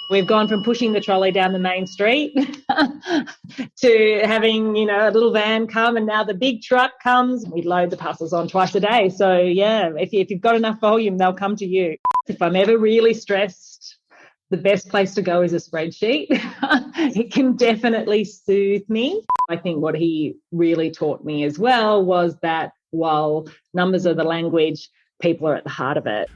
We've gone from pushing the trolley down the main street to having, a little van come, and now the big truck comes. We load the parcels on twice a day. So, yeah, if you've got enough volume, they'll come to you. If I'm ever really stressed, the best place to go is a spreadsheet. It can definitely soothe me. I think what he really taught me as well was that while numbers are the language, people are at the heart of it.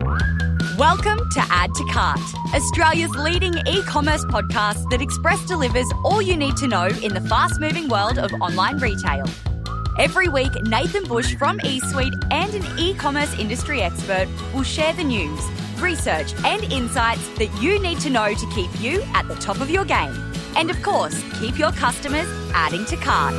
Welcome to Add to Cart, Australia's leading e-commerce podcast that express delivers all you need to know in the fast-moving world of online retail. Every week, Nathan Bush from eSuite and an e-commerce industry expert will share the news, research and insights that you need to know to keep you at the top of your game. And of course, keep your customers adding to cart.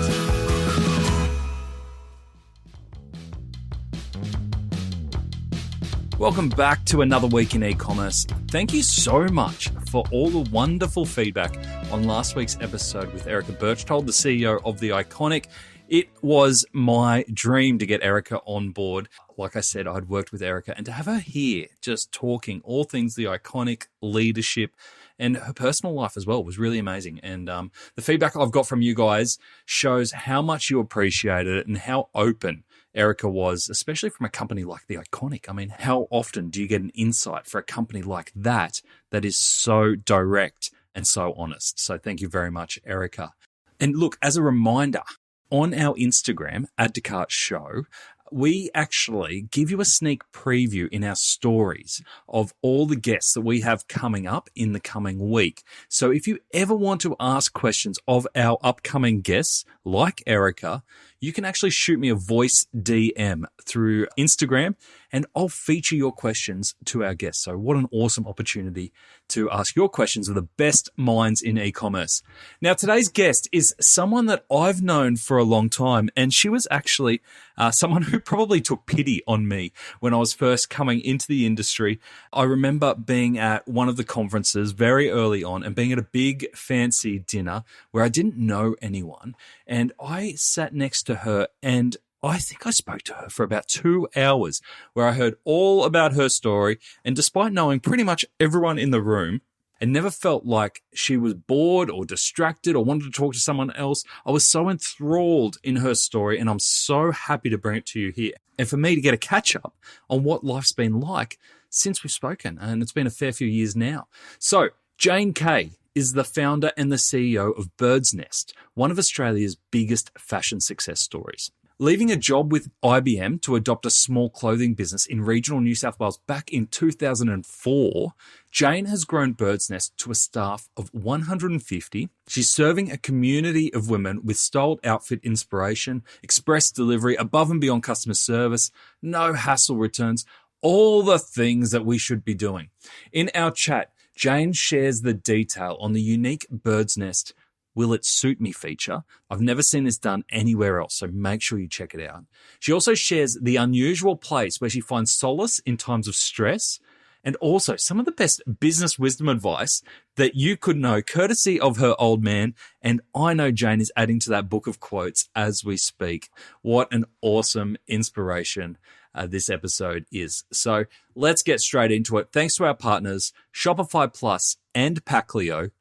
Welcome back to another week in e-commerce. Thank you so much for all the wonderful feedback on last week's episode with Erica Berchtold, the CEO of The Iconic. It was my dream to get Erica on board. Like I said, I'd worked with Erica, and to have her here just talking all things The Iconic, leadership, and her personal life as well was really amazing. And the feedback I've got from you guys shows how much you appreciated it and how open Erica was, especially from a company like The Iconic. I mean, how often do you get an insight for a company like that that is so direct and so honest? So thank you very much, Erica. And look, as a reminder, on our Instagram, Add to Cart Show, we actually give you a sneak preview in our stories of all the guests that we have coming up in the coming week. So if you ever want to ask questions of our upcoming guests, like Erica, you can actually shoot me a voice DM through Instagram, and I'll feature your questions to our guests. So what an awesome opportunity to ask your questions of the best minds in e-commerce. Now, today's guest is someone that I've known for a long time, and she was actually someone who probably took pity on me when I was first coming into the industry. I remember being at one of the conferences very early on and being at a big fancy dinner where I didn't know anyone, and I sat next to her, and I think I spoke to her for about 2 hours, where I heard all about her story. And despite knowing pretty much everyone in the room, and never felt like she was bored or distracted or wanted to talk to someone else, I was so enthralled in her story, and I'm so happy to bring it to you here. And for me to get a catch up on what life's been like since we've spoken, and it's been a fair few years now. So Jane Cay is the founder and the CEO of birdsnest, one of Australia's biggest fashion success stories. Leaving a job with IBM to adopt a small clothing business in regional New South Wales back in 2004, Jane has grown birdsnest to a staff of 150. She's serving a community of women with styled outfit inspiration, express delivery, above and beyond customer service, no hassle returns, all the things that we should be doing. In our chat, Jane shares the detail on the unique birdsnest Will It Suit Me feature. I've never seen this done anywhere else, so make sure you check it out. She also shares the unusual place where she finds solace in times of stress, and also some of the best business wisdom advice that you could know, courtesy of her old man. And I know Jane is adding to that book of quotes as we speak. What an awesome inspiration this episode is. So let's get straight into it. Thanks to our partners, Shopify Plus and Packlio.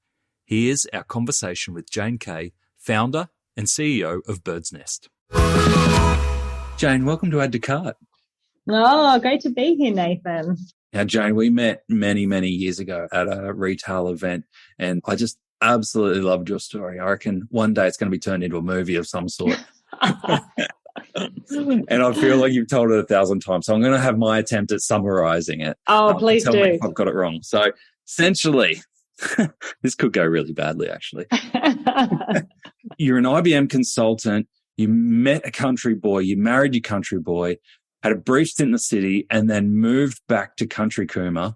Here's our conversation with Jane Cay, founder and CEO of birdsnest. Jane, welcome to Add to Cart. Oh, great to be here, Nathan. Now, Jane, we met many, many years ago at a retail event, and I just absolutely loved your story. I reckon one day it's going to be turned into a movie of some sort. And I feel like you've told it 1,000 times. So I'm going to have my attempt at summarizing it. Oh, please tell do. me if I've got it wrong. So essentially, this could go really badly, actually. You're an IBM consultant. You met a country boy. You married your country boy, had a brief stint in the city, and then moved back to Country Cooma,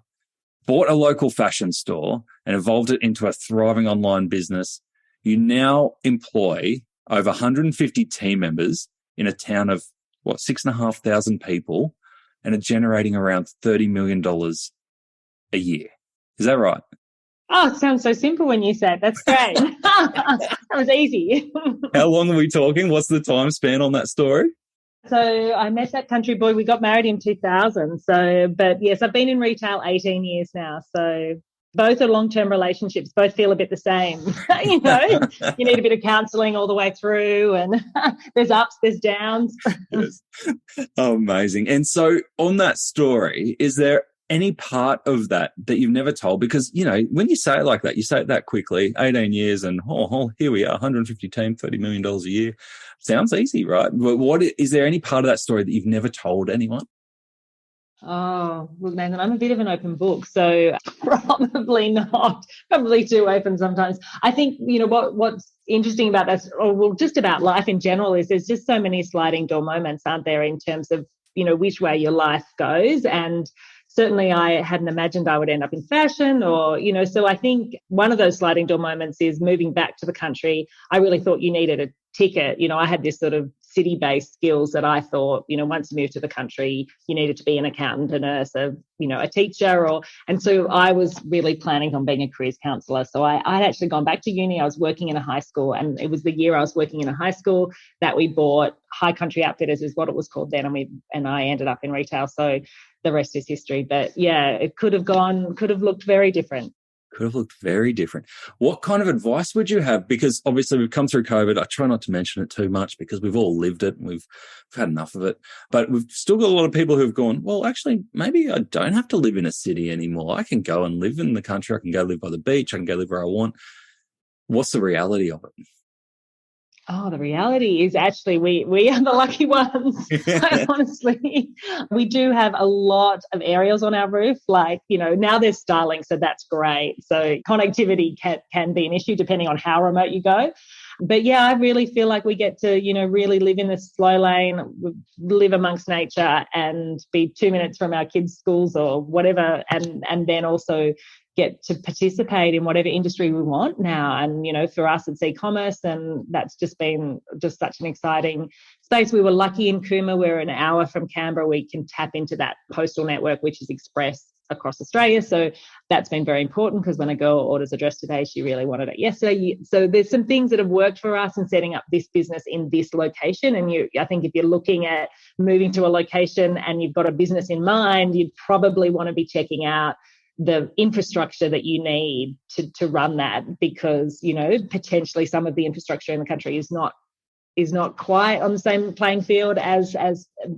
bought a local fashion store and evolved it into a thriving online business. You now employ over 150 team members in a town of, 6,500 people, and are generating around $30 million a year. Is that right? Oh, it sounds so simple when you said. That's great. That was easy. How long are we talking? What's the time span on that story? So I met that country boy. We got married in 2000. But yes, I've been in retail 18 years now. So Both are long-term relationships, both feel a bit the same. You know, you need a bit of counselling all the way through, and there's ups, there's downs. Yes. Oh, amazing. And so on that story, is there any part of that you've never told? Because, you know, when you say it like that, you say it that quickly, 18 years and here we are, 150 team, $30 million a year. Sounds easy, right? But is there any part of that story that you've never told anyone? Oh, well, Nathan, I'm a bit of an open book, so probably not. Probably too open sometimes. I think, you know, what's interesting about this, or well, just about life in general, is there's just so many sliding door moments, aren't there, in terms of, you know, which way your life goes. And certainly I hadn't imagined I would end up in fashion, or, you know, so I think one of those sliding door moments is moving back to the country. I really thought you needed a ticket. You know, I had this sort of city-based skills that I thought, you know, once you move to the country, you needed to be an accountant, a nurse, a teacher, and so I was really planning on being a careers counsellor. So I'd actually gone back to uni. I was working in a high school, and it was the year I was working in a high school that we bought High Country Outfitters, is what it was called then, and I ended up in retail. So the rest is history. But yeah, it could have looked very different. Could have looked very different. What kind of advice would you have? Because obviously we've come through COVID. I try not to mention it too much because we've all lived it and we've had enough of it. But we've still got a lot of people who've gone, well, actually, maybe I don't have to live in a city anymore. I can go and live in the country. I can go live by the beach. I can go live where I want. What's the reality of it? Oh, the reality is actually we are the lucky ones. Honestly, we do have a lot of aerials on our roof. Like, you know, now there's Starlink, so that's great. So connectivity can be an issue depending on how remote you go. But yeah, I really feel like we get to, you know, really live in the slow lane, live amongst nature, and be 2 minutes from our kids' schools or whatever, and then also get to participate in whatever industry we want now. And, you know, for us, it's e-commerce, and that's just been just such an exciting space. We were lucky in Cooma. We're an hour from Canberra. We can tap into that postal network, which is express across Australia. So that's been very important, because when a girl orders a dress today, she really wanted it yesterday. So there's some things that have worked for us in setting up this business in this location. And I think if you're looking at moving to a location and you've got a business in mind, you'd probably want to be checking out the infrastructure that you need to run that, because, you know, potentially some of the infrastructure in the country is not quite on the same playing field as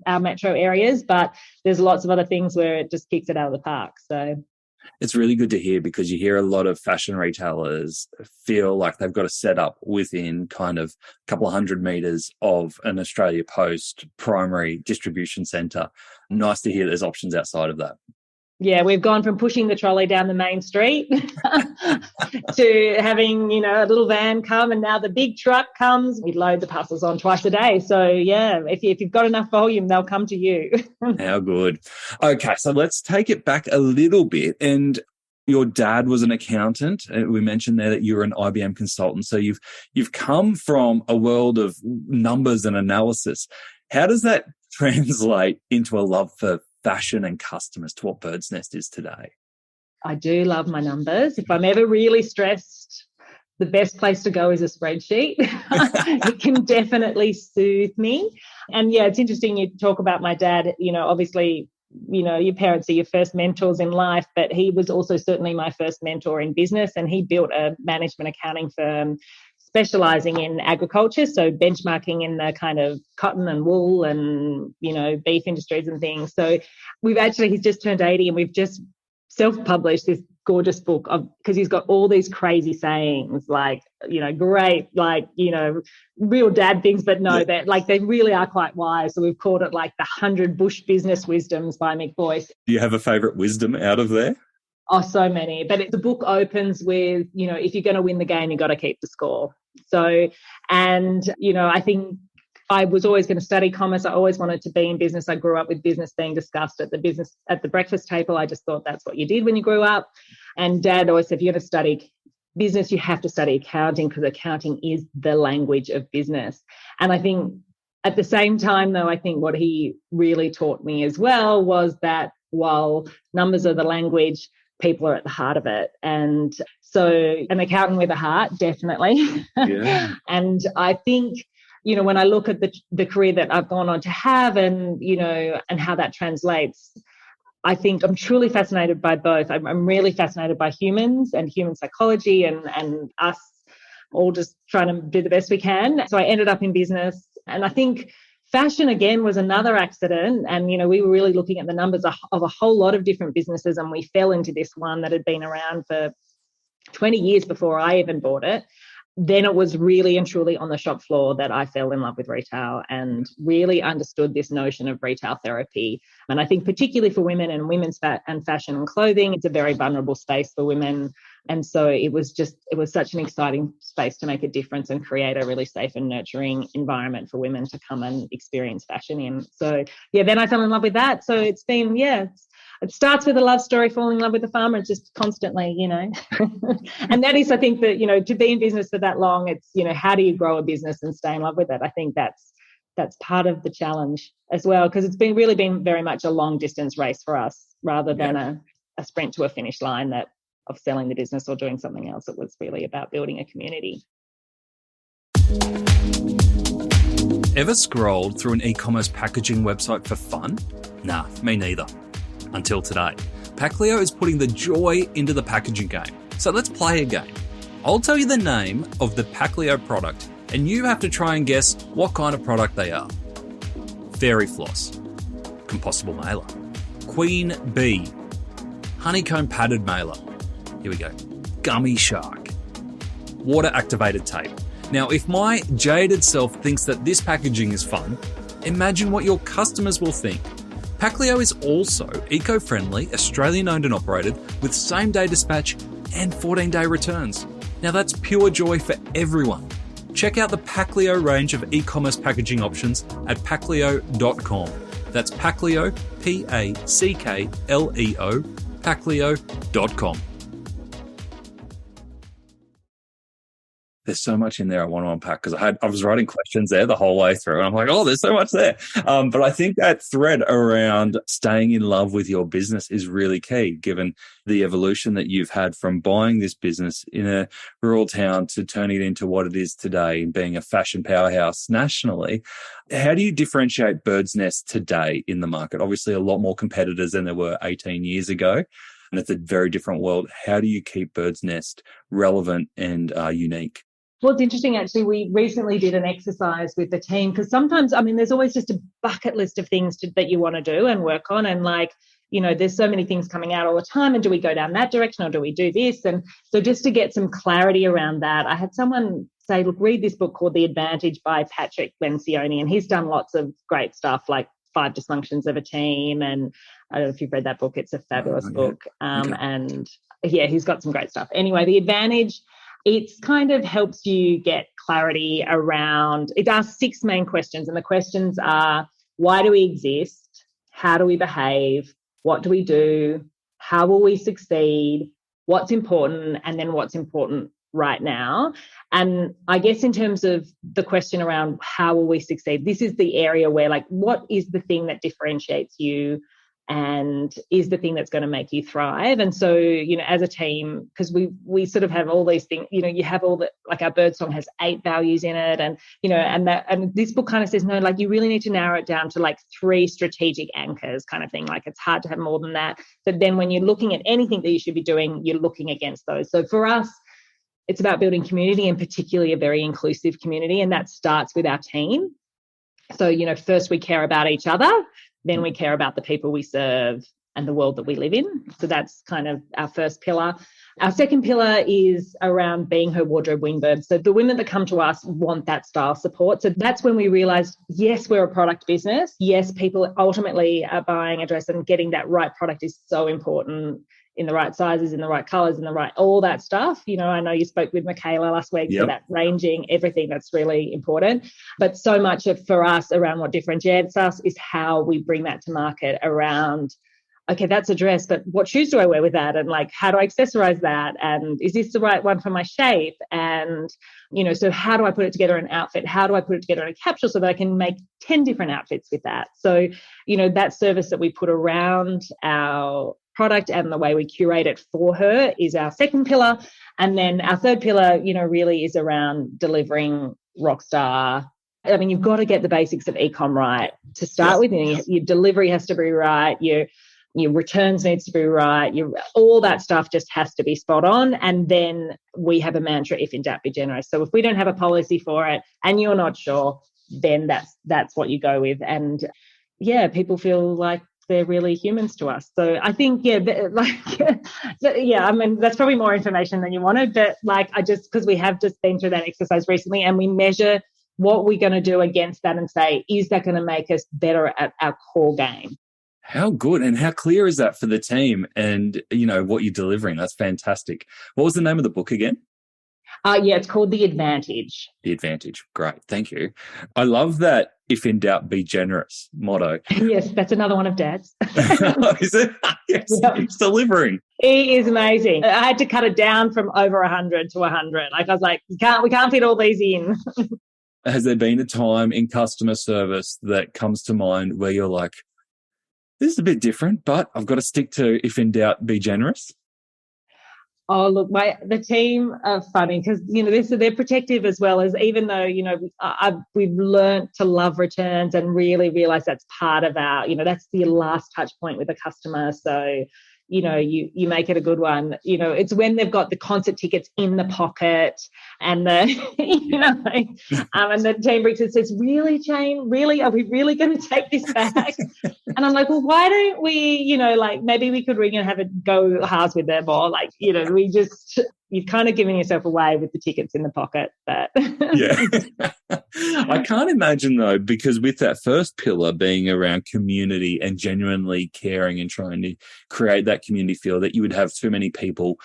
our metro areas, but there's lots of other things where it just kicks it out of the park. So it's really good to hear, because you hear a lot of fashion retailers feel like they've got to set up within kind of a couple of 100 meters of an Australia Post primary distribution centre. Nice to hear there's options outside of that. Yeah, we've gone from pushing the trolley down the main street to having, you know, a little van come, and now the big truck comes. We load the parcels on twice a day. So, yeah, if you've got enough volume, they'll come to you. How good. Okay, so let's take it back a little bit. And your dad was an accountant. We mentioned there that you were an IBM consultant. So you've come from a world of numbers and analysis. How does that translate into a love for fashion and customers, to what BirdsNest is today? I do love my numbers. If I'm ever really stressed, the best place to go is a spreadsheet. It can definitely soothe me. And yeah, it's interesting you talk about my dad. You know, obviously, you know, your parents are your first mentors in life, but he was also certainly my first mentor in business, and he built a management accounting firm specializing in agriculture, so benchmarking in the kind of cotton and wool and, you know, beef industries and things. So he's just turned 80, and we've just self-published this gorgeous book because he's got all these crazy sayings, like, you know, great, like, you know, real dad things, but no, that like they really are quite wise. So we've called it like the 100 Bush Business Wisdoms by Mick Boyce. Do you have a favorite wisdom out of there? Oh, so many. But the book opens with, you know, if you're going to win the game, you've got to keep the score. So, and, you know, I think I was always going to study commerce. I always wanted to be in business. I grew up with business being discussed at the breakfast table. I just thought that's what you did when you grew up. And Dad always said, if you're going to study business, you have to study accounting, because accounting is the language of business. And I think at the same time, though, I think what he really taught me as well was that while numbers are the language, people are at the heart of it. And so an accountant with a heart, definitely. Yeah. And I think, you know, when I look at the career that I've gone on to have, and, you know, and how that translates, I think I'm truly fascinated by both. I'm really fascinated by humans and human psychology and us all just trying to do the best we can. So I ended up in business, and I think fashion again was another accident. And, we were really looking at the numbers of a whole lot of different businesses, and we fell into this one that had been around for 20 years before I even bought it. Then it was really and truly on the shop floor that I fell in love with retail and really understood this notion of retail therapy. And I think particularly for women and women's and fashion and clothing, it's a very vulnerable space for women. And so it was such an exciting space to make a difference and create a really safe and nurturing environment for women to come and experience fashion in. So, then I fell in love with that. So it's been, it starts with a love story, falling in love with the farmer, just constantly, And that is, I think that, to be in business for that long, it's, how do you grow a business and stay in love with it? I think that's part of the challenge as well, because it's really been very much a long distance race for us rather than a sprint to a finish line of selling the business or doing something else. It was really about building a community. Ever scrolled through an e-commerce packaging website for fun? Nah, me neither. Until today. Packleo is putting the joy into the packaging game. So let's play a game. I'll tell you the name of the Packleo product, and you have to try and guess what kind of product they are. Fairy floss, compostable mailer, queen bee, honeycomb padded mailer. Here we go. Gummy shark, water activated tape. Now, if my jaded self thinks that this packaging is fun, imagine what your customers will think. Packleo is also eco-friendly, Australian-owned and operated, with same-day dispatch and 14-day returns. Now that's pure joy for everyone. Check out the Packleo range of e-commerce packaging options at packleo.com. That's Packleo, Packleo, packleo.com. There's so much in there I want to unpack because I was writing questions there the whole way through, and I'm like, oh, there's so much there. But I think that thread around staying in love with your business is really key, given the evolution that you've had from buying this business in a rural town to turning it into what it is today and being a fashion powerhouse nationally. How do you differentiate BirdsNest today in the market? Obviously, a lot more competitors than there were 18 years ago, and it's a very different world. How do you keep BirdsNest relevant and unique? Well, it's interesting, actually. We recently did an exercise with the team because sometimes, there's always just a bucket list of things that you want to do and work on. And there's so many things coming out all the time. And do we go down that direction or do we do this? And so just to get some clarity around that, I had someone say, look, read this book called The Advantage by Patrick Lencioni. And he's done lots of great stuff like 5 Dysfunctions of a Team. And I don't know if you've read that book. It's a fabulous book. Okay. And he's got some great stuff. Anyway, The Advantage, it kind of helps you get clarity around, it asks 6 main questions. And the questions are, why do we exist? How do we behave? What do we do? How will we succeed? What's important? And then what's important right now? And I guess in terms of the question around how will we succeed, this is the area where what is the thing that differentiates you and is the thing that's going to make you thrive. And so, as a team, because we sort of have all these things, you have all the, our bird song has 8 values in it. And, and this book kind of says, no, you really need to narrow it down to 3 strategic anchors kind of thing. It's hard to have more than that. But then when you're looking at anything that you should be doing, you're looking against those. So for us, it's about building community, and particularly a very inclusive community. And that starts with our team. So, first we care about each other. Then we care about the people we serve and the world that we live in. So that's kind of our first pillar. Our second pillar is around being her wardrobe wingbird. So the women that come to us want that style support. So that's when we realized, yes, we're a product business. Yes, people ultimately are buying a dress, and getting that right product is so important, in the right sizes, in the right colors, in the right, all that stuff. I know you spoke with Michaela last week, so that ranging, everything, that's really important. But so much of, for us, around what differentiates us is how we bring that to market around, okay, that's a dress, but what shoes do I wear with that? And how do I accessorize that? And is this the right one for my shape? And, so how do I put it together in an outfit? How do I put it together in a capsule so that I can make 10 different outfits with that? So, that service that we put around our product and the way we curate it for her is our second pillar. And then our third pillar, really is around delivering rockstar. You've got to get the basics of e-com right to start with. Your delivery has to be right. Your your returns needs to be right, all that stuff just has to be spot on. And then we have a mantra, if in doubt, be generous. So if we don't have a policy for it and you're not sure, then that's what you go with. And yeah, people feel like they're really humans to us. So I think, yeah, I mean, that's probably more information than you wanted, but like, because we have just been through that exercise recently, and we measure what we're going to do against that and say, is that going to make us better at our core game? How good and how clear is that for the team and, what you're delivering? That's fantastic. What was the name of the book again? Yeah, it's called The Advantage. The Advantage. Great. Thank you. I love that if in doubt, be generous motto. Yes, that's another one of Dad's. Is it? Yes, yep. He's delivering. He is amazing. I had to cut it down from over 100 to 100. Like I was like, we can't fit all these in. Has there been a time in customer service that comes to mind where you're like, this is a bit different, but I've got to stick to if in doubt, be generous? Oh, look, the team are funny because, they're protective as well as, even though, we've learned to love returns and really realize that's part of our, that's the last touch point with a customer. So, you make it a good one. It's when they've got the concert tickets in the pocket and and the team brings it, says, really, Jane, really, are we really going to take this back? And I'm like, well, why don't we, maybe we could ring and have it go halves with them, or you've kind of given yourself away with the tickets in the pocket. But yeah. I can't imagine though, because with that first pillar being around community and genuinely caring and trying to create that community feel, that you would have too many people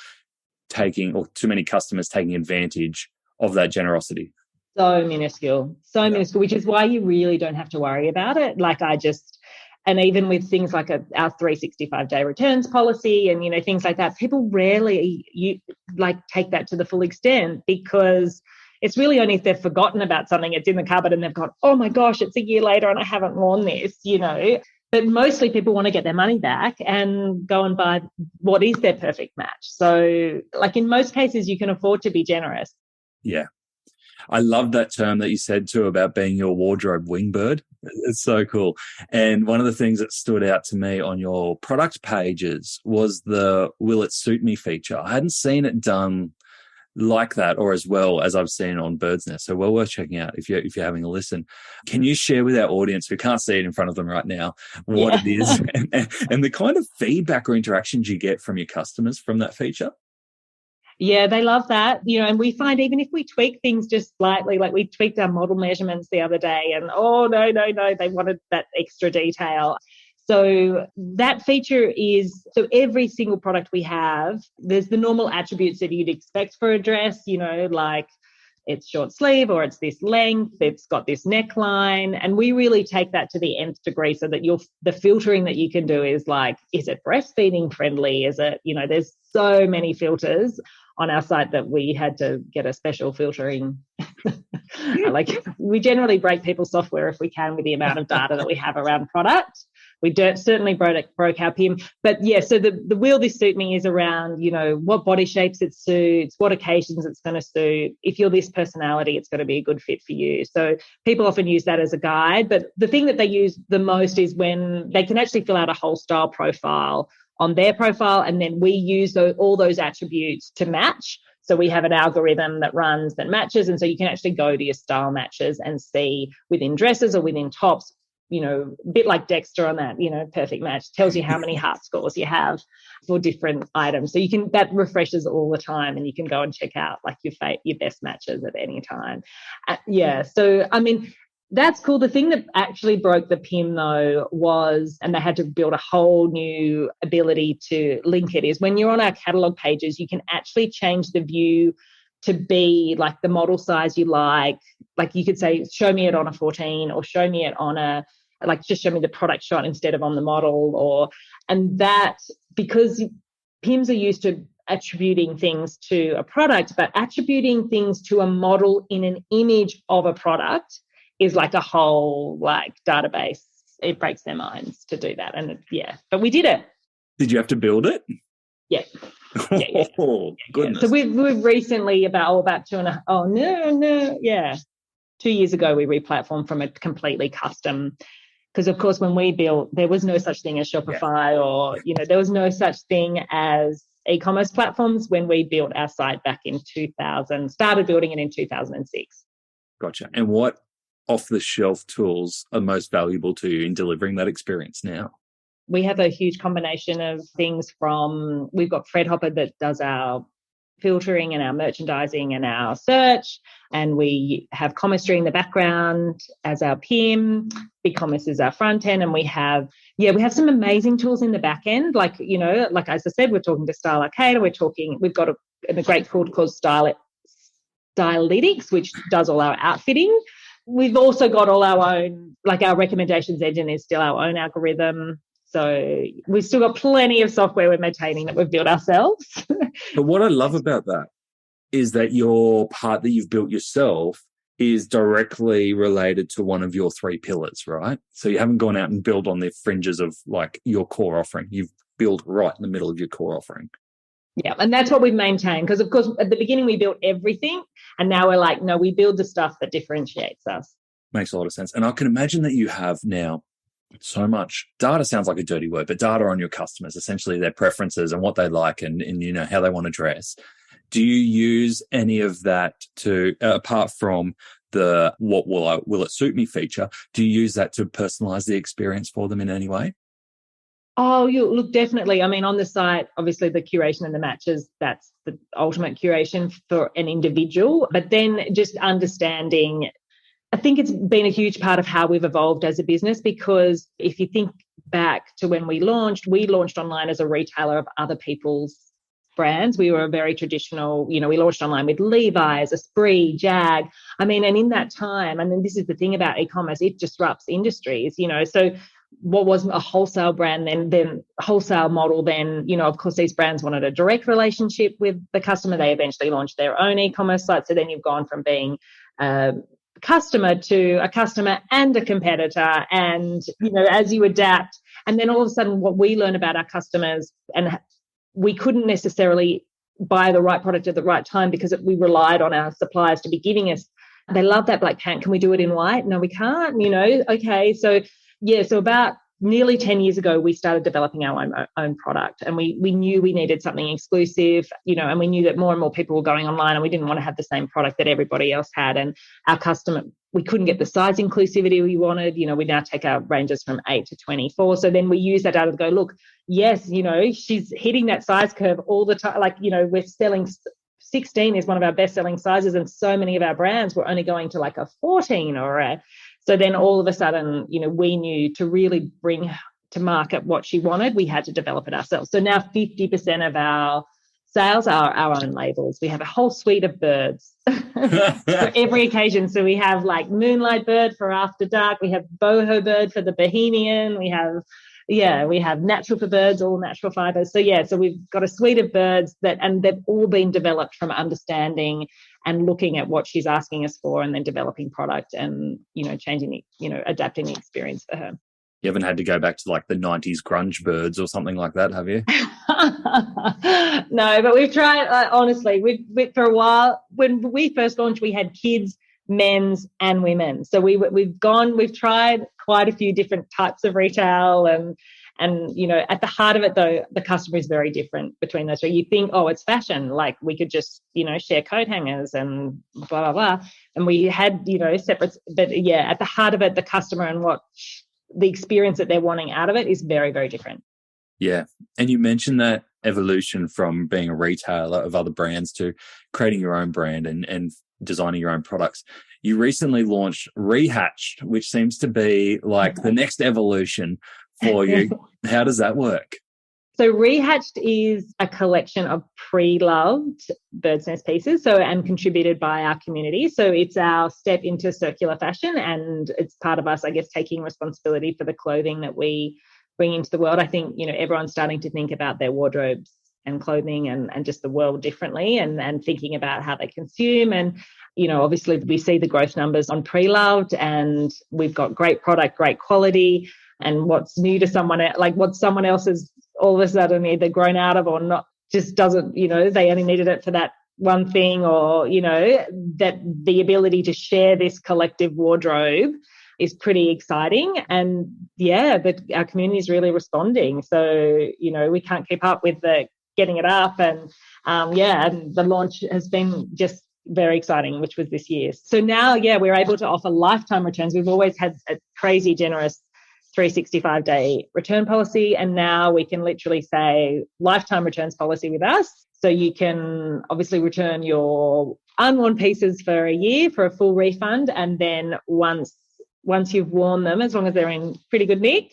too many customers taking advantage of that generosity. So minuscule, which is why you really don't have to worry about it. And even with things like our 365-day returns policy and, things like that, people rarely take that to the full extent, because it's really only if they've forgotten about something, it's in the cupboard and they've gone, oh my gosh, it's a year later and I haven't worn this, But mostly people want to get their money back and go and buy what is their perfect match. So in most cases, you can afford to be generous. Yeah. I love that term that you said too about being your wardrobe wingbird. It's so cool. And one of the things that stood out to me on your product pages was the will it suit me feature. I hadn't seen it done like that or as well as I've seen on birdsnest. So well worth checking out if you're having a listen. Can you share with our audience who can't see it in front of them right now what it is and the kind of feedback or interactions you get from your customers from that feature? Yeah, they love that, and we find even if we tweak things just slightly, like we tweaked our model measurements the other day and, oh, no, they wanted that extra detail. So that feature is, so every single product we have, there's the normal attributes that you'd expect for a dress, like it's short sleeve or it's this length, it's got this neckline. And we really take that to the nth degree so that the filtering that you can do is is it breastfeeding friendly? Is it, there's so many filters on our site that we had to get a special filtering. We generally break people's software if we can with the amount of data that we have around product. We certainly broke our PIM. But yeah, so the will this suit me is around, what body shapes it suits, what occasions it's going to suit. If you're this personality, it's going to be a good fit for you. So people often use that as a guide. But the thing that they use the most is when they can actually fill out a whole style profile on their profile, and then we use all those attributes to match. So we have an algorithm that runs that matches, and so you can actually go to your style matches and see within dresses or within tops, a bit like Dexter on that, perfect match, tells you how many heart scores you have for different items. So that refreshes all the time, and you can go and check out your best matches at any time. So I mean, that's cool. The thing that actually broke the PIM though was, and they had to build a whole new ability to link it, is when you're on our catalogue pages, you can actually change the view to be like the model size you like. Like you could say, show me it on a 14 or show me it on just show me the product shot instead of on the model, and that, because PIMs are used to attributing things to a product, but attributing things to a model in an image of a product is like a whole database. It breaks their minds to do that. And but we did it. Did you have to build it? Yeah. Oh, goodness. So we've recently about 2 years ago, we replatformed from a completely custom Because, of course, when we built, there was no such thing as Shopify or, there was no such thing as e-commerce platforms when we built our site back in 2000, started building it in 2006. Gotcha. And what off-the-shelf tools are most valuable to you in delivering that experience now? We have a huge combination of things from, we've got Fred Hopper that does our filtering and our merchandising and our search, and we have Commerce in the background as our PIM. BigCommerce is our front end, and we have some amazing tools in the back end. Like as I said, we're talking to Style Arcade. We've got a great tool called Stylytics, which does all our outfitting. We've also got all our own, like our recommendations engine is still our own algorithm. So we've still got plenty of software we're maintaining that we've built ourselves. But what I love about that is that your part that you've built yourself is directly related to one of your 3 pillars, right? So you haven't gone out and built on the fringes of like your core offering. You've built right in the middle of your core offering. Yeah, and that's what we've maintained, because, of course, at the beginning we built everything, and now we're like, no, we build the stuff that differentiates us. Makes a lot of sense. And I can imagine that you have now so much data. Sounds like a dirty word, but data on your customers, essentially their preferences and what they like and how they want to dress. Do you use any of that to, apart from the what will it suit me feature, do you use that to personalize the experience for them in any way? Oh, look, definitely. I mean, on the site, obviously the curation and the matches, that's the ultimate curation for an individual. But then just understanding, I think it's been a huge part of how we've evolved as a business, because if you think back to when we launched online as a retailer of other people's brands. We were a very traditional, we launched online with Levi's, Esprit, Jag. I mean, and in that time, and then this is the thing about e-commerce, it disrupts industries, so what was a wholesale brand then wholesale model, then, of course, these brands wanted a direct relationship with the customer. They eventually launched their own e-commerce site. So then you've gone from being customer to a customer and a competitor, and as you adapt, and then all of a sudden what we learn about our customers, and we couldn't necessarily buy the right product at the right time because we relied on our suppliers to be giving us, they love that black pant, can we do it in white? No, we can't. Okay, so about nearly 10 years ago, we started developing our own product, and we knew we needed something exclusive, and we knew that more and more people were going online, and we didn't want to have the same product that everybody else had. And our customer, we couldn't get the size inclusivity we wanted. We now take our ranges from 8 to 24. So then we use that data to go, look, yes, she's hitting that size curve all the time. Like, we're selling 16 is one of our best selling sizes, and so many of our brands were only going to like a 14 or a. So then all of a sudden, we knew to really bring to market what she wanted, we had to develop it ourselves. So now 50% of our sales are our own labels. We have a whole suite of birds for every occasion. So we have like Moonlight Bird for after dark. We have Boho Bird for the Bohemian. We have Natural for Birds, all natural fibers. So we've got a suite of birds and they've all been developed from understanding and looking at what she's asking us for, and then developing product and, changing adapting the experience for her. You haven't had to go back to like the 90s grunge birds or something like that, have you? No, but we've tried, honestly, we for a while, when we first launched, we had kids, men's and women's. So we've tried quite a few different types of retail, and at the heart of it though, the customer is very different between those. So you think, oh, it's fashion, like we could just, share coat hangers and blah, blah, blah. And we had, separate, but at the heart of it, the customer and what the experience that they're wanting out of it is very, very different. Yeah. And you mentioned that evolution from being a retailer of other brands to creating your own brand and designing your own products. You recently launched Rehatched, which seems to be like the next evolution for you. How does that work? So Rehatched is a collection of pre-loved birdsnest pieces, and contributed by our community. So it's our step into circular fashion, and it's part of us, I guess, taking responsibility for the clothing that we bring into the world. I think, everyone's starting to think about their wardrobes and clothing and just the world differently, and thinking about how they consume. And, obviously we see the growth numbers on pre-loved, and we've got great product, great quality. And what's new to someone, like what someone else has all of a sudden either grown out of or not, just doesn't, they only needed it for that one thing, or, that the ability to share this collective wardrobe is pretty exciting. And yeah, our community is really responding. So, we can't keep up with getting it up. And and the launch has been just very exciting, which was this year. So now, we're able to offer lifetime returns. We've always had a crazy generous 365-day return policy, and now we can literally say lifetime returns policy with us. So you can obviously return your unworn pieces for a year for a full refund, and then once you've worn them, as long as they're in pretty good nick,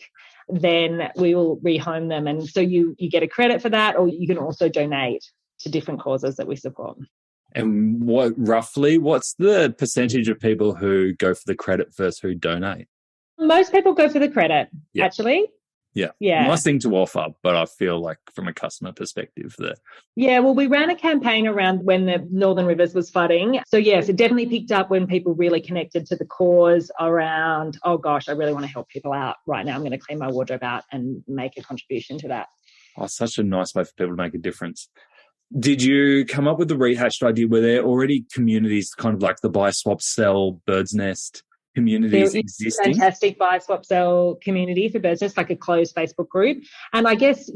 then we will rehome them. And so you get a credit for that, or you can also donate to different causes that we support. And what's the percentage of people who go for the credit versus who donate? Most people go for the credit, actually. Yeah. Nice thing to offer, but I feel like from a customer perspective there. Yeah, well, we ran a campaign around when the Northern Rivers was flooding. So, yes, it definitely picked up when people really connected to the cause around, oh, gosh, I really want to help people out right now. I'm going to clean my wardrobe out and make a contribution to that. Oh, such a nice way for people to make a difference. Did you come up with the rehashed idea? Were there already communities kind of like the buy, swap, sell, birdsnest communities existing? Fantastic buy, swap, sell community for birdsnest, like a closed Facebook group. And I guess,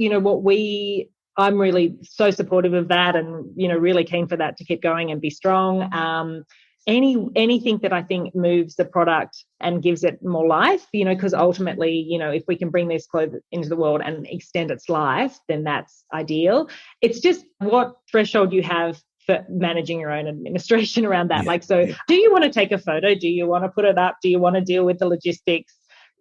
I'm really so supportive of that, and, really keen for that to keep going and be strong. Anything that I think moves the product and gives it more life, because ultimately, if we can bring this clothes into the world and extend its life, then that's ideal. It's just what threshold you have for managing your own administration around that. Do you want to take a photo? Do you want to put it up? Do you want to deal with the logistics,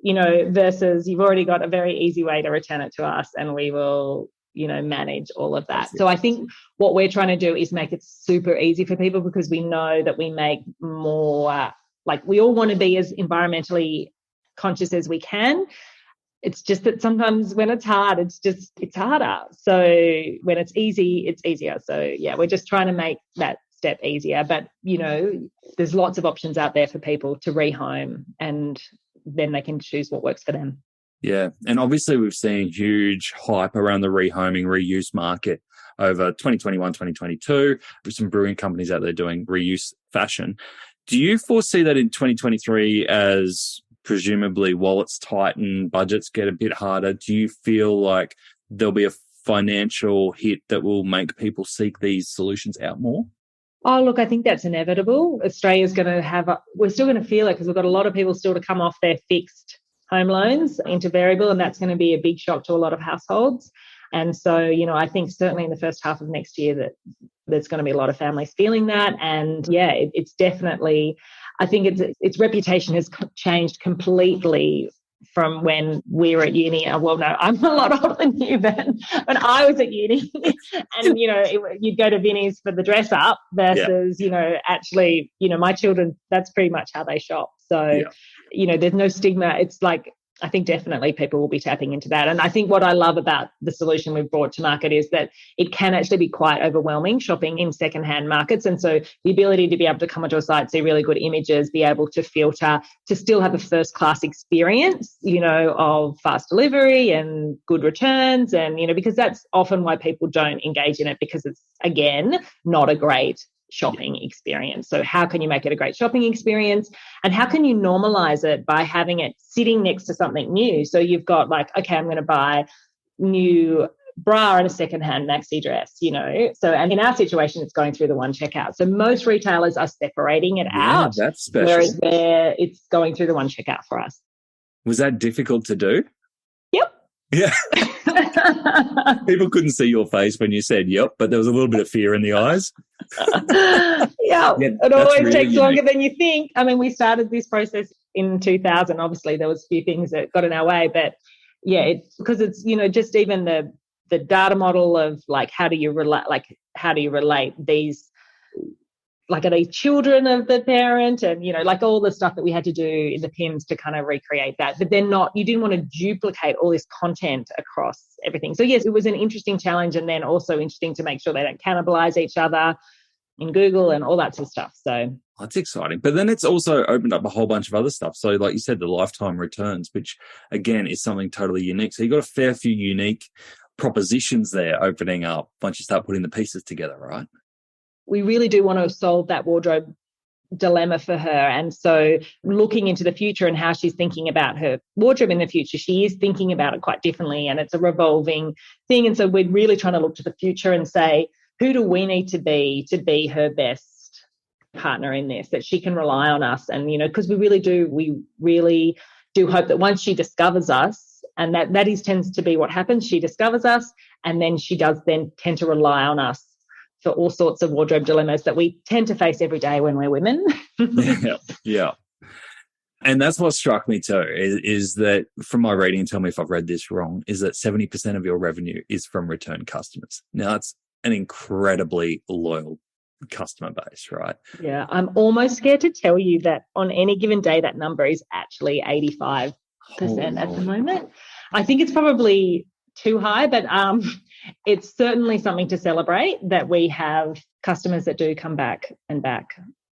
versus you've already got a very easy way to return it to us, and we will, manage all of that. So I think what we're trying to do is make it super easy for people, because we know that we make more, we all want to be as environmentally conscious as we can. It's just that sometimes when it's hard, it's harder. So when it's easy, it's easier. So we're just trying to make that step easier. But, there's lots of options out there for people to rehome, and then they can choose what works for them. Yeah. And obviously we've seen huge hype around the rehoming, reuse market over 2021, 2022. There's some brewing companies out there doing reuse fashion. Do you foresee that in 2023, as presumably wallets tighten, budgets get a bit harder, do you feel like there'll be a financial hit that will make people seek these solutions out more? Oh, look, I think that's inevitable. Australia's going to we're still going to feel it, because we've got a lot of people still to come off their fixed home loans into variable, and that's going to be a big shock to a lot of households. And so, I think certainly in the first half of next year that there's going to be a lot of families feeling that. And it's definitely, I think its reputation has changed completely from when we were at uni. Well, no, I'm a lot older than you, Ben. When I was at uni, and, you'd go to Vinnie's for the dress up versus, actually, my children, that's pretty much how they shop. So, there's no stigma. It's like, I think definitely people will be tapping into that. And I think what I love about the solution we've brought to market is that it can actually be quite overwhelming shopping in secondhand markets. And so the ability to be able to come onto a site, see really good images, be able to filter, to still have a first class experience, of fast delivery and good returns. And, because that's often why people don't engage in it, because it's, again, not a great shopping experience. So how can you make it a great shopping experience, and how can you normalize it by having it sitting next to something new? So you've got okay, I'm going to buy new bra and a secondhand maxi dress, So, and in our situation, it's going through the one checkout. So most retailers are separating it out. That's special. Whereas it's going through the one checkout for us. Was that difficult to do? Yep. Yeah. People couldn't see your face when you said yep, but there was a little bit of fear in the eyes. It always takes longer than you think. I mean, we started this process in 2000. Obviously, there was a few things that got in our way, but because it's just even the data model of how do you relate these, are they children of the parent, and all the stuff that we had to do in the PIMS to kind of recreate that. But you didn't want to duplicate all this content across everything. So yes, it was an interesting challenge, and then also interesting to make sure they don't cannibalize each other in Google and all that sort of stuff. So that's exciting. But then it's also opened up a whole bunch of other stuff. So like you said, the lifetime returns, which again is something totally unique. So you've got a fair few unique propositions there opening up once you start putting the pieces together, right? We really do want to solve that wardrobe dilemma for her. And so looking into the future and how she's thinking about her wardrobe in the future, she is thinking about it quite differently, and it's a revolving thing. And so we're really trying to look to the future and say, who do we need to be her best partner in this, that she can rely on us? And, because we really do hope that once she discovers us, and that tends to be what happens, she discovers us, and then she does then tend to rely on us for all sorts of wardrobe dilemmas that we tend to face every day when we're women. Yeah. And that's what struck me too, is that from my reading, tell me if I've read this wrong, is that 70% of your revenue is from return customers. Now, that's an incredibly loyal customer base, right? Yeah, I'm almost scared to tell you that on any given day, that number is actually 85% at the moment. I think it's probably too high, but it's certainly something to celebrate that we have customers that do come back and back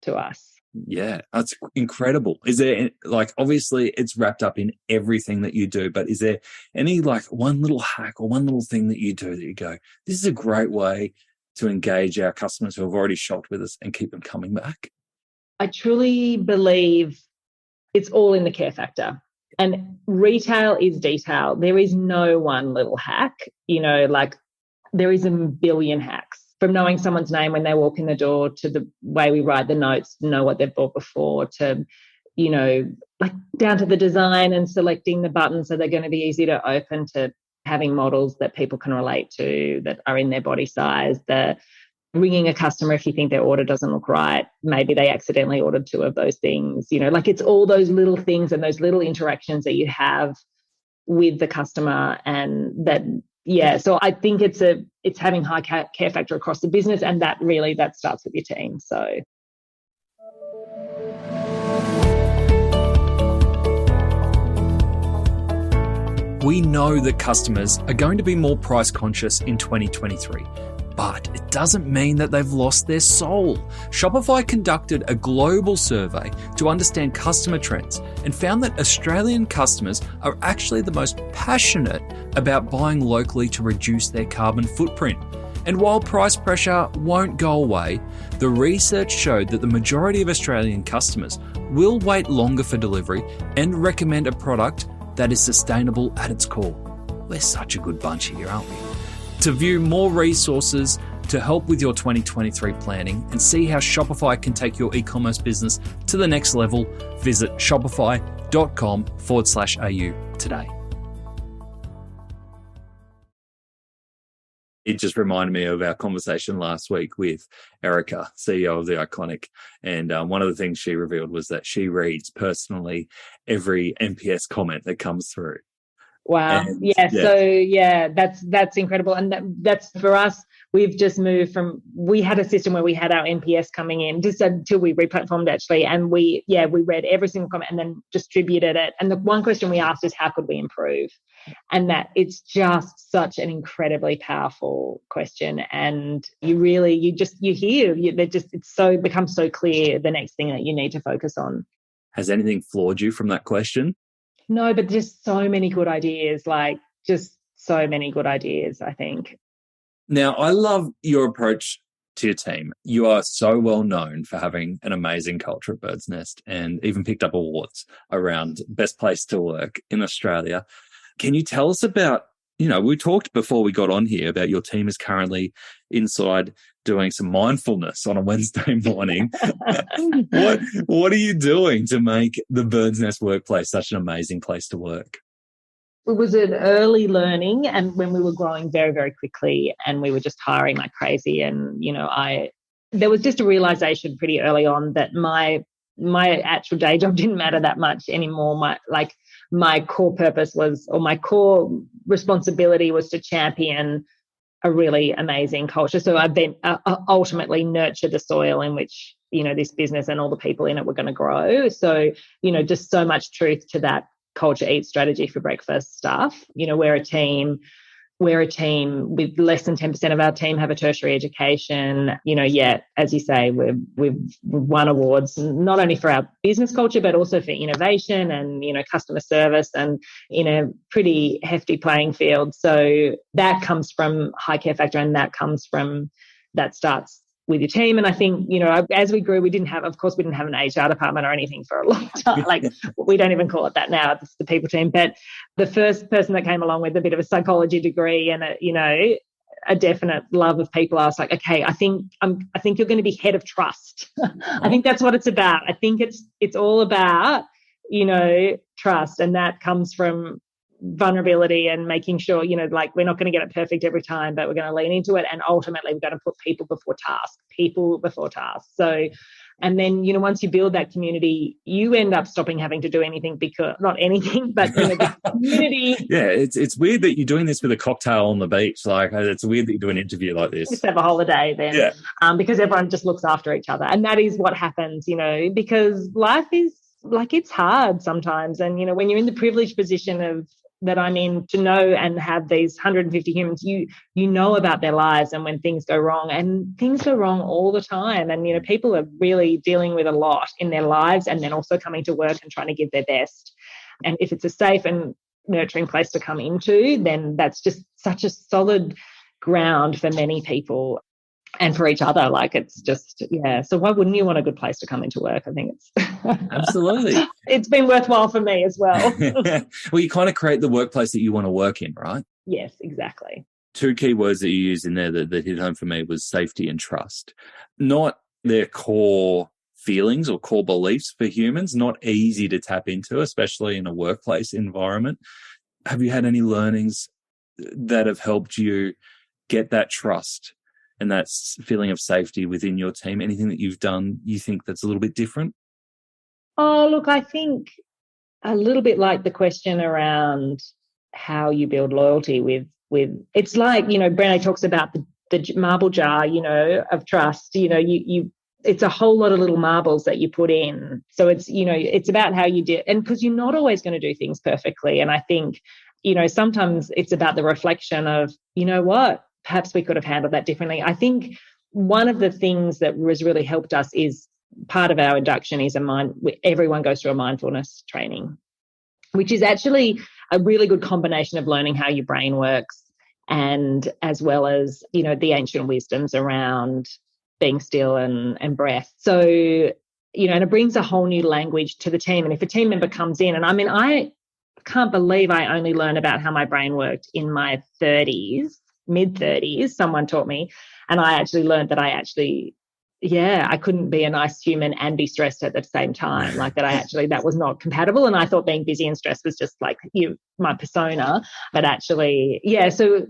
to us. Yeah, that's incredible. Is there, obviously it's wrapped up in everything that you do, but is there any one little hack or one little thing that you do that you go, this is a great way to engage our customers who have already shopped with us and keep them coming back? I truly believe it's all in the care factor. And retail is detail. There is no one little hack, there is a billion hacks, from knowing someone's name when they walk in the door, to the way we write the notes to know what they've bought before, to, down to the design and selecting the buttons so they're going to be easy to open, to having models that people can relate to that are in their body size, the ringing a customer if you think their order doesn't look right. Maybe they accidentally ordered 2 of those things, it's all those little things and those little interactions that you have with the customer. And that, so I think it's having high care factor across the business, and that starts with your team. So. We know that customers are going to be more price conscious in 2023. But it doesn't mean that they've lost their soul. Shopify conducted a global survey to understand customer trends and found that Australian customers are actually the most passionate about buying locally to reduce their carbon footprint. And while price pressure won't go away, the research showed that the majority of Australian customers will wait longer for delivery and recommend a product that is sustainable at its core. We're such a good bunch here, aren't we? To view more resources to help with your 2023 planning and see how Shopify can take your e-commerce business to the next level, visit shopify.com/au today. It just reminded me of our conversation last week with Erica, CEO of The Iconic. And one of the things she revealed was that she reads personally every NPS comment that comes through. Wow. So that's incredible. And that's for us, we've just moved from, we had a system where we had our NPS coming in just until we replatformed actually. And we read every single comment and then distributed it. And the one question we asked is, how could we improve? And that it's just such an incredibly powerful question. And it becomes so clear the next thing that you need to focus on. Has anything floored you from that question? No, but just so many good ideas, I think. Now, I love your approach to your team. You are so well known for having an amazing culture at Bird's Nest, and even picked up awards around best place to work in Australia. Can you tell us about, we talked before we got on here about your team is currently inside doing some mindfulness on a Wednesday morning. What are you doing to make the Bird's Nest workplace such an amazing place to work? It was an early learning, and when we were growing very, very quickly and we were just hiring like crazy. And, there was just a realization pretty early on that my actual day job didn't matter that much anymore. My core purpose was, or my core responsibility was, to champion a really amazing culture. So I've been ultimately nurture the soil in which, this business and all the people in it were going to grow. So, just so much truth to that culture eat strategy for breakfast stuff. We're a team with less than 10% of our team have a tertiary education. Yet, as you say, we've won awards not only for our business culture, but also for innovation and, customer service, and in a pretty hefty playing field. So that comes from high care factor, and that starts with your team. And I think, as we grew, we didn't have an HR department or anything for a long time. Like, we don't even call it that now. It's the people team. But the first person that came along with a bit of a psychology degree and a definite love of people, I was like, okay, I think you're going to be head of trust. I think that's what it's about. I think it's all about, trust, and that comes from vulnerability and making sure, like, we're not going to get it perfect every time, but we're going to lean into it. And ultimately, we're going to put people before tasks. So, and then, once you build that community, you end up stopping having to do anything, because not anything, but the community. Yeah, it's weird that you're doing this with a cocktail on the beach. Like, it's weird that you do an interview like this. Just have a holiday then. Yeah. Because everyone just looks after each other. And that is what happens, because life is like, it's hard sometimes. And, when you're in the privileged position that I'm in, to know and have these 150 humans, you know about their lives and when things go wrong, and things go wrong all the time. And, people are really dealing with a lot in their lives, and then also coming to work and trying to give their best. And if it's a safe and nurturing place to come into, then that's just such a solid ground for many people and for each other. Like, it's just, yeah. So why wouldn't you want a good place to come into work? I think it's absolutely. It's been worthwhile for me as well. Well, you kind of create the workplace that you want to work in, right? Yes, exactly. 2 key words that you used in there that hit home for me was safety and trust. Not their core feelings or core beliefs for humans, not easy to tap into, especially in a workplace environment. Have you had any learnings that have helped you get that trust and that feeling of safety within your team? Anything that you've done you think that's a little bit different? Oh, look, I think a little bit like the question around how you build loyalty with it's like, Brené talks about the marble jar, of trust. It's a whole lot of little marbles that you put in. So it's, it's about how you do, and because you're not always going to do things perfectly. And I think, sometimes it's about the reflection of, what, perhaps we could have handled that differently. I think one of the things that has really helped us is, part of our induction is everyone goes through a mindfulness training, which is actually a really good combination of learning how your brain works, and as well as, the ancient wisdoms around being still and breath. So, and it brings a whole new language to the team. And if a team member comes in, and I can't believe I only learned about how my brain worked in my mid-30s, someone taught me, and I actually learned that I couldn't be a nice human and be stressed at the same time. Like that was not compatible. And I thought being busy and stressed was just like my persona. But actually,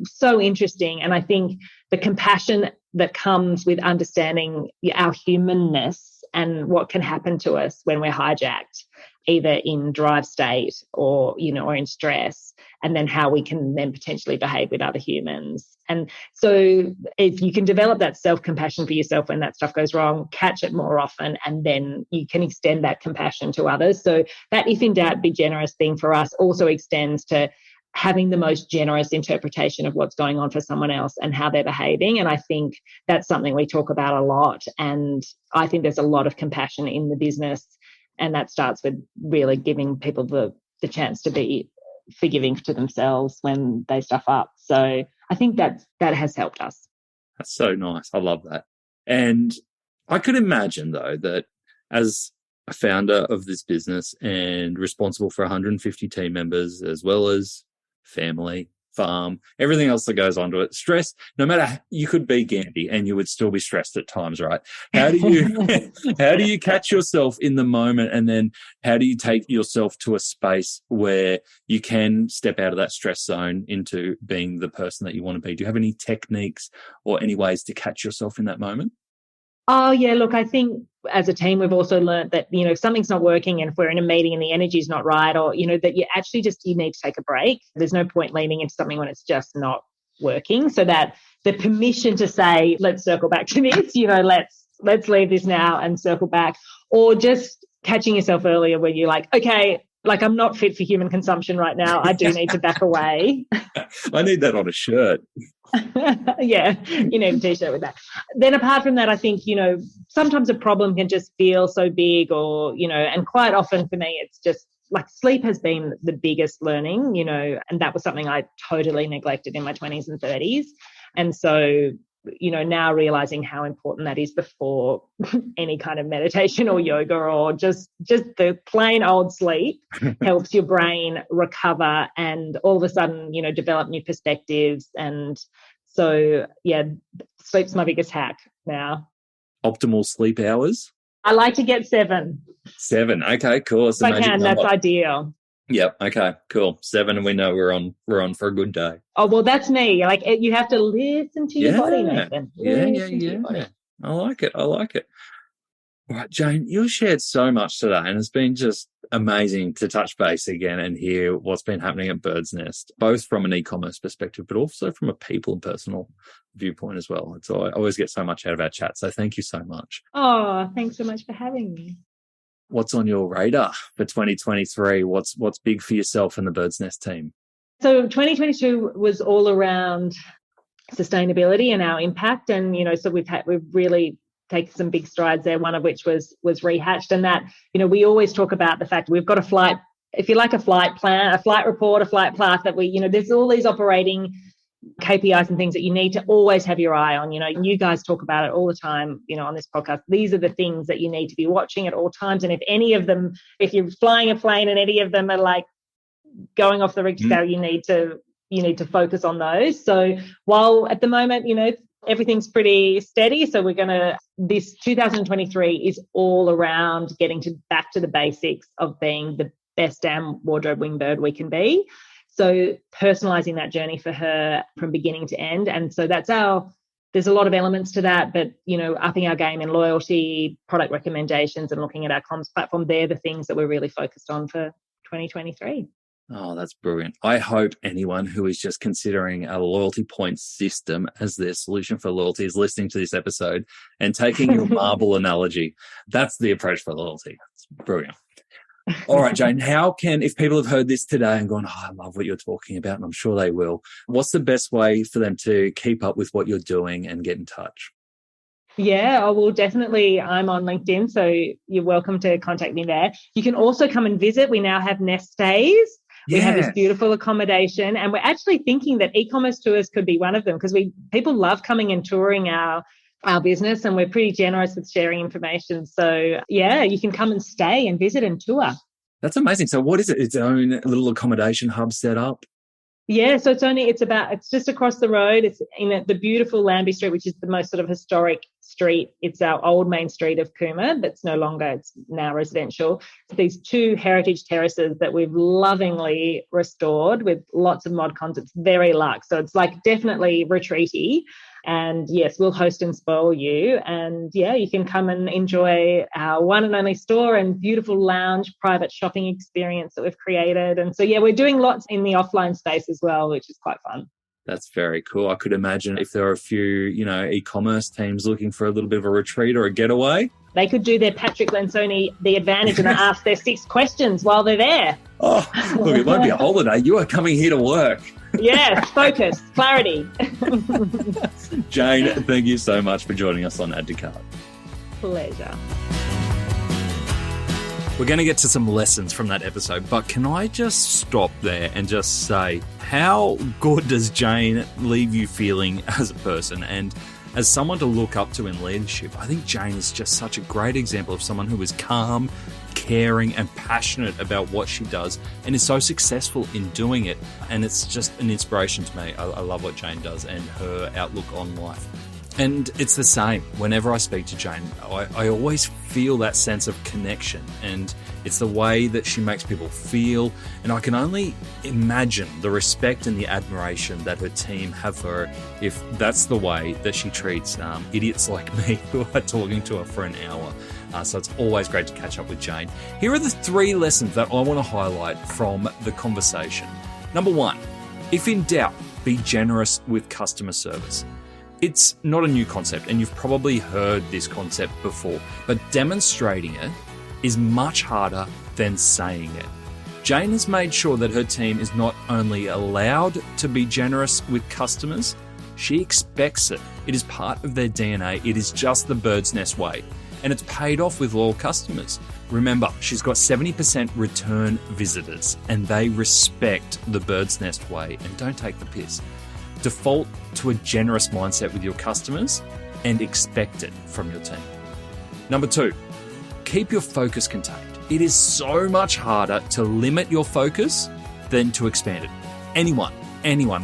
so interesting. And I think the compassion that comes with understanding our humanness and what can happen to us when we're hijacked, either in drive state or, or in stress, and then how we can then potentially behave with other humans. And so if you can develop that self-compassion for yourself when that stuff goes wrong, catch it more often, and then you can extend that compassion to others. So that if in doubt, be generous thing for us also extends to having the most generous interpretation of what's going on for someone else and how they're behaving. And I think that's something we talk about a lot. And I think there's a lot of compassion in the business. And that starts with really giving people the chance to be forgiving to themselves when they stuff up. So I think that has helped us. That's so nice. I love that. And I could imagine, though, that as a founder of this business and responsible for 150 team members, as well as family, farm, everything else that goes onto it, stress, no matter, you could be Gandhi and you would still be stressed at times, right? How do you catch yourself in the moment, and then how do you take yourself to a space where you can step out of that stress zone into being the person that you want to be? Do you have any techniques or any ways to catch yourself in that moment? Oh, yeah, look, I think as a team, we've also learned that, if something's not working and if we're in a meeting and the energy is not right, or, that you actually you need to take a break. There's no point leaning into something when it's just not working. So that the permission to say, let's circle back to this, let's leave this now and circle back, or just catching yourself earlier when you're like, okay, like I'm not fit for human consumption right now. I do need to back away. I need that on a shirt. Yeah, you need a T-shirt with that. Then apart from that, I think, sometimes a problem can just feel so big, or, and quite often for me, it's just like sleep has been the biggest learning, and that was something I totally neglected in my 20s and 30s. And so, now realizing how important that is before any kind of meditation or yoga, or just the plain old sleep helps your brain recover and all of a sudden, develop new perspectives. And so, sleep's my biggest hack now. Optimal sleep hours? I like to get 7. 7. Okay, cool. If I can, that's ideal. Yep. Okay, cool. 7, and we know we're on for a good day. Oh, well, that's me. Like, you have to listen to your body, Nathan. Yeah. I like it. All right, Jane, you shared so much today, and it's been just amazing to touch base again and hear what's been happening at BirdsNest, both from an e-commerce perspective, but also from a people and personal viewpoint as well. So I always get so much out of our chat. So thank you so much. Oh, thanks so much for having me. What's on your radar for 2023? What's big for yourself and the BirdsNest team? So 2022 was all around sustainability and our impact. And, so we've really taken some big strides there, one of which was rehatched. And that, we always talk about the fact we've got a flight, if you like, a flight plan, a flight report, a flight path that there's all these operating KPIs and things that you need to always have your eye on. You guys talk about it all the time, on this podcast. These are the things that you need to be watching at all times. And if you're flying a plane and any of them are like going off the Richter scale, you need to focus on those. So while at the moment, everything's pretty steady. So this 2023 is all around getting back to the basics of being the best damn wardrobe wingbird we can be. So personalizing that journey for her from beginning to end. And so there's a lot of elements to that, but, upping our game in loyalty, product recommendations, and looking at our comms platform, they're the things that we're really focused on for 2023. Oh, that's brilliant. I hope anyone who is just considering a loyalty point system as their solution for loyalty is listening to this episode and taking your marble analogy. That's the approach for loyalty. It's brilliant. All right, Jane, if people have heard this today and gone, I love what you're talking about, and I'm sure they will, what's the best way for them to keep up with what you're doing and get in touch? Yeah, well, definitely. I'm on LinkedIn, so you're welcome to contact me there. You can also come and visit. We now have nest stays. We have this beautiful accommodation, and we're actually thinking that e-commerce tours could be one of them, because people love coming and touring our business, and we're pretty generous with sharing information. So you can come and stay and visit and tour. That's amazing. So what is it? Its own little accommodation hub set up? Yeah, so it's just across the road. It's in the beautiful Lambie Street, which is the most sort of historic street. It's our old main street of Cooma that's no longer, it's now residential. So these 2 heritage terraces that we've lovingly restored with lots of mod cons. It's very luxe. So it's like definitely retreaty. And yes, we'll host and spoil you. And you can come and enjoy our one and only store and beautiful lounge private shopping experience that we've created. And so, we're doing lots in the offline space as well, which is quite fun. That's very cool. I could imagine if there are a few, e-commerce teams looking for a little bit of a retreat or a getaway, they could do their Patrick Lensoni the advantage and ask their 6 questions while they're there. Oh, look, it won't be a holiday. You are coming here to work. Yes, focus, clarity. Jane, thank you so much for joining us on Add to Cart. Pleasure. We're going to get to some lessons from that episode, but can I just stop there and just say, how good does Jane leave you feeling as a person and as someone to look up to in leadership? I think Jane is just such a great example of someone who is calm, caring and passionate about what she does and is so successful in doing it. And it's just an inspiration to me. I love what Jane does and her outlook on life. And it's the same. Whenever I speak to Jane, I always feel that sense of connection, and it's the way that she makes people feel. And I can only imagine the respect and the admiration that her team have for her if that's the way that she treats idiots like me who are talking to her for an hour. So it's always great to catch up with Jane. Here are the 3 lessons that I want to highlight from the conversation. Number 1, if in doubt, be generous with customer service. It's not a new concept, and you've probably heard this concept before, but demonstrating it is much harder than saying it. Jane has made sure that her team is not only allowed to be generous with customers, she expects it. It is part of their DNA. It is just the BirdsNest way, and it's paid off with loyal customers. Remember, she's got 70% return visitors, and they respect the BirdsNest way and don't take the piss. default to a generous mindset with your customers and expect it from your team. Number 2, keep your focus contained. It is so much harder to limit your focus than to expand it. Anyone,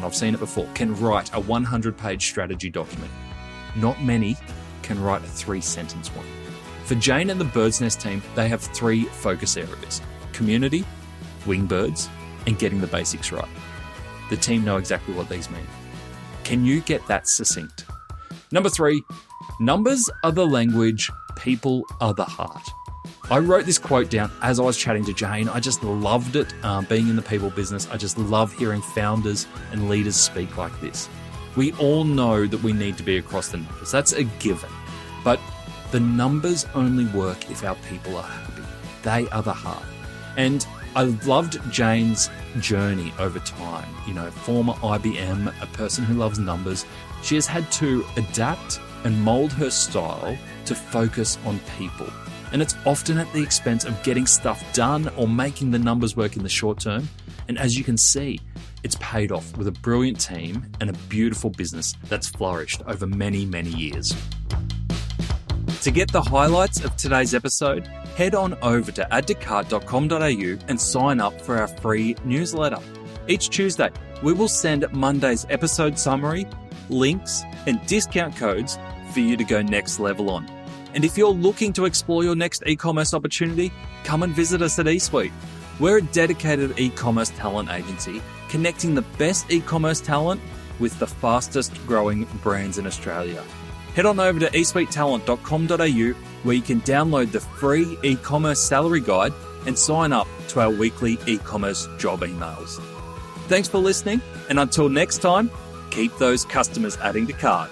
I've seen it before, can write a 100-page strategy document. Not many can write a 3-sentence one. For Jane and the Birdsnest team, they have 3 focus areas: community, wingbirds, and getting the basics right. The team know exactly what these mean. Can you get that succinct? Number 3, numbers are the language, people are the heart. I wrote this quote down as I was chatting to Jane. I just loved it, being in the people business. I just love hearing founders and leaders speak like this. We all know that we need to be across the numbers. That's a given. But the numbers only work if our people are happy. They are the heart. And I loved Jane's journey over time. You know, former IBM, a person who loves numbers. She has had to adapt and mold her style to focus on people. And it's often at the expense of getting stuff done or making the numbers work in the short term. And as you can see, it's paid off with a brilliant team and a beautiful business that's flourished over many, many years. To get the highlights of today's episode, head on over to addtocart.com.au and sign up for our free newsletter. Each Tuesday, we will send Monday's episode summary, links, and discount codes for you to go next level on. And if you're looking to explore your next e-commerce opportunity, come and visit us at eSuite. We're a dedicated e-commerce talent agency, connecting the best e-commerce talent with the fastest growing brands in Australia. Head on over to eSuitetalent.com.au where you can download the free e-commerce salary guide and sign up to our weekly e-commerce job emails. Thanks for listening, and until next time, keep those customers adding to cart.